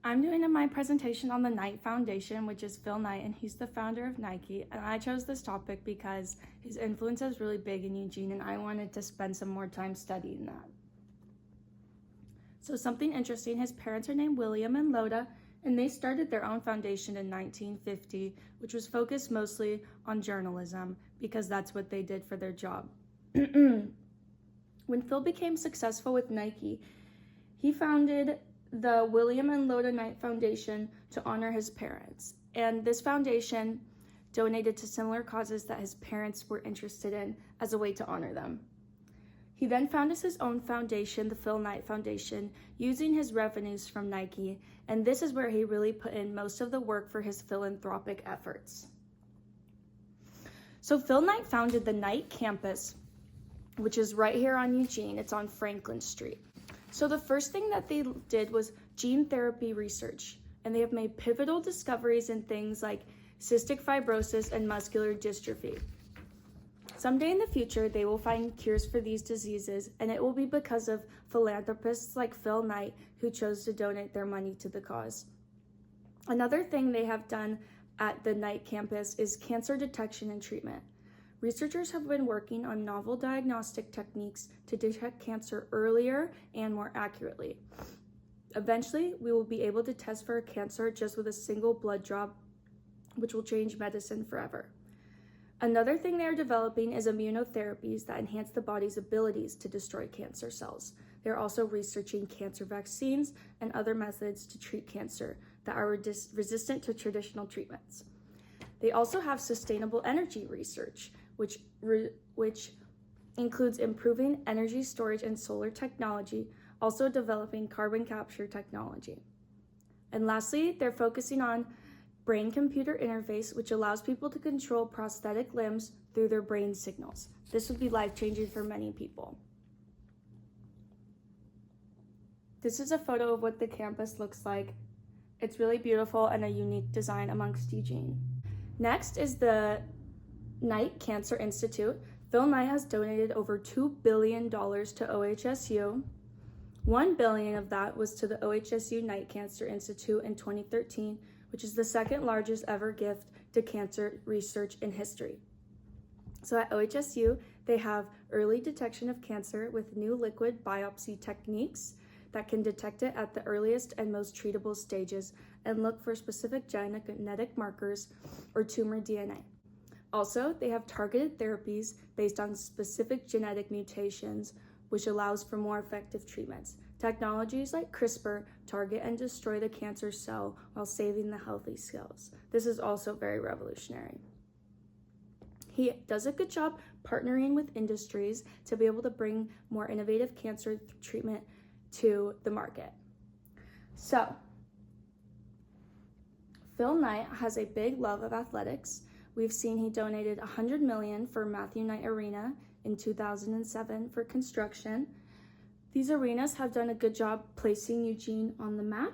I'm doing my presentation on the Knight Foundation, which is Phil Knight, and he's the founder of Nike. And I chose this topic because his influence is really big in Eugene, and I wanted to spend some more time studying that. So something interesting, his parents are named William and Loda, and they started their own foundation in 1950, which was focused mostly on journalism because that's what they did for their job. When Phil became successful with Nike, he founded the William and Loda Knight Foundation to honor his parents. And this foundation donated to similar causes that his parents were interested in as a way to honor them. He then founded his own foundation, the Phil Knight Foundation, using his revenues from Nike, and this is where he really put in most of the work for his philanthropic efforts. So Phil Knight founded the Knight campus, which is right here on Eugene. It's on Franklin Street. So the first thing that they did was gene therapy research, and they have made pivotal discoveries in things like cystic fibrosis and muscular dystrophy. Someday in the future, they will find cures for these diseases, and it will be because of philanthropists like Phil Knight who chose to donate their money to the cause. Another thing they have done at the Knight campus is cancer detection and treatment. Researchers have been working on novel diagnostic techniques to detect cancer earlier and more accurately. Eventually, we will be able to test for cancer just with a single blood drop, which will change medicine forever. Another thing they are developing is immunotherapies that enhance the body's abilities to destroy cancer cells. They're also researching cancer vaccines and other methods to treat cancer that are resistant to traditional treatments. They also have sustainable energy research, which includes improving energy storage and solar technology, also developing carbon capture technology. And lastly, they're focusing on brain-computer interface, which allows people to control prosthetic limbs through their brain signals. This would be life-changing for many people. This is a photo of what the campus looks like. It's really beautiful and a unique design amongst Eugene. Next is the Knight Cancer Institute. Phil Knight has donated over $2 billion to OHSU. $1 billion of that was to the OHSU Knight Cancer Institute in 2013, which is the second largest ever gift to cancer research in history. So at OHSU, they have early detection of cancer with new liquid biopsy techniques that can detect it at the earliest and most treatable stages and look for specific genetic markers or tumor DNA. Also, they have targeted therapies based on specific genetic mutations, which allows for more effective treatments. Technologies like CRISPR target and destroy the cancer cell while saving the healthy cells. This is also very revolutionary. He does a good job partnering with industries to be able to bring more innovative cancer treatment to the market. So, Phil Knight has a big love of athletics. We've seen he donated $100 million for Matthew Knight Arena in 2007 for construction. These arenas have done a good job placing Eugene on the map.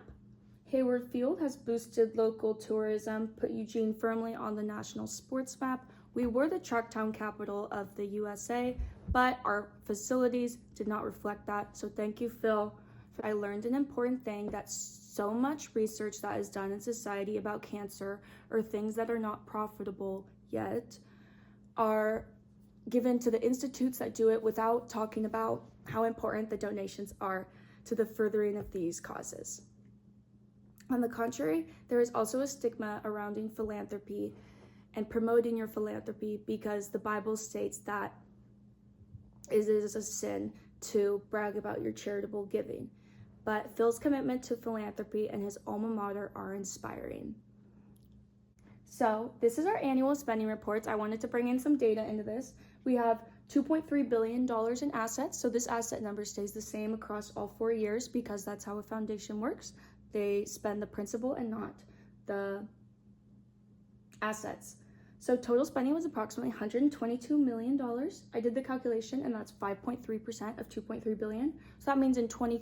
Hayward Field has boosted local tourism, put Eugene firmly on the national sports map. We were the track town capital of the USA, but our facilities did not reflect that. So thank you, Phil. I learned an important thing, that so much research that is done in society about cancer or things that are not profitable yet are given to the institutes that do it without talking about how important the donations are to the furthering of these causes. On the contrary, there is also a stigma surrounding philanthropy and promoting your philanthropy because the Bible states that it is a sin to brag about your charitable giving. But Phil's commitment to philanthropy and his alma mater are inspiring. So this is our annual spending reports. I wanted to bring in some data into this. We have $2.3 billion in assets. So this asset number stays the same across all 4 years because that's how a foundation works. They spend the principal and not the assets. So total spending was approximately $122 million. I did the calculation, and that's 5.3% of $2.3 billion. So that means in 20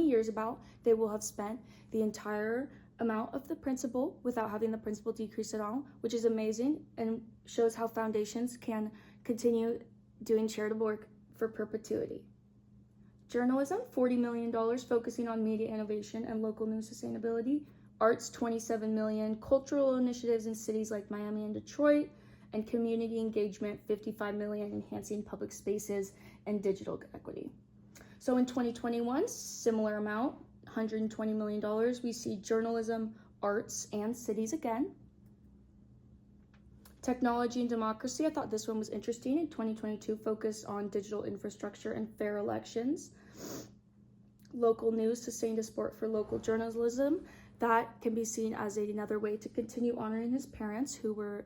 years about, they will have spent the entire amount of the principal without having the principal decrease at all, which is amazing and shows how foundations can continue doing charitable work for perpetuity. Journalism, $40 million, focusing on media innovation and local news sustainability. Arts, $27 million. Cultural initiatives in cities like Miami and Detroit. And community engagement, $55 million, enhancing public spaces and digital equity. So in 2021, similar amount, $120 million. We see journalism, arts, and cities again. Technology and democracy, I thought this one was interesting. In 2022, focused on digital infrastructure and fair elections. Local news, sustained support for local journalism. That can be seen as another way to continue honoring his parents who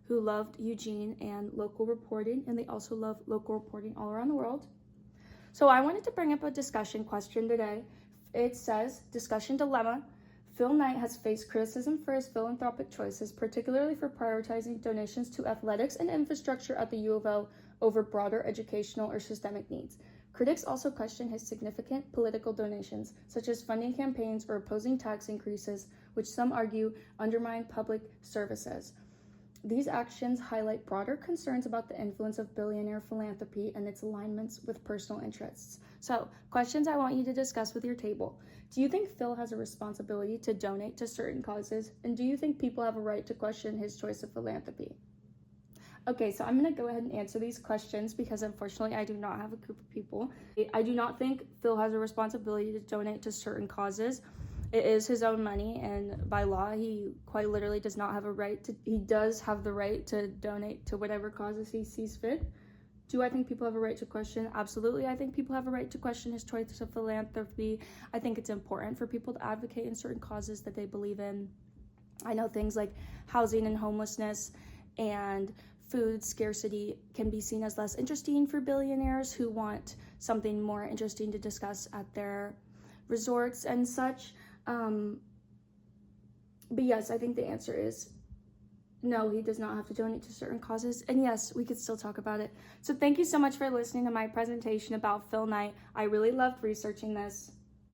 loved Eugene and local reporting, and they also love local reporting all around the world. So I wanted to bring up a discussion question today. It says, discussion dilemma. Phil Knight has faced criticism for his philanthropic choices, particularly for prioritizing donations to athletics and infrastructure at the U of O over broader educational or systemic needs. Critics also question his significant political donations, such as funding campaigns or opposing tax increases, which some argue undermine public services. These actions highlight broader concerns about the influence of billionaire philanthropy and its alignments with personal interests. So, questions I want you to discuss with your table. Do you think Phil has a responsibility to donate to certain causes? And do you think people have a right to question his choice of philanthropy? Okay, so I'm going to go ahead and answer these questions because unfortunately I do not have a group of people. I do not think Phil has a responsibility to donate to certain causes. It is his own money, and by law, he quite literally does not have a right to, he does have the right to donate to whatever causes he sees fit. Do I think people have a right to question? Absolutely. I think people have a right to question his choice of philanthropy. I think it's important for people to advocate in certain causes that they believe in. I know things like housing and homelessness and food scarcity can be seen as less interesting for billionaires who want something more interesting to discuss at their resorts and such. But yes, I think the answer is no, he does not have to donate to certain causes. And yes, we could still talk about it. So thank you so much for listening to my presentation about Phil Knight. I really loved researching this.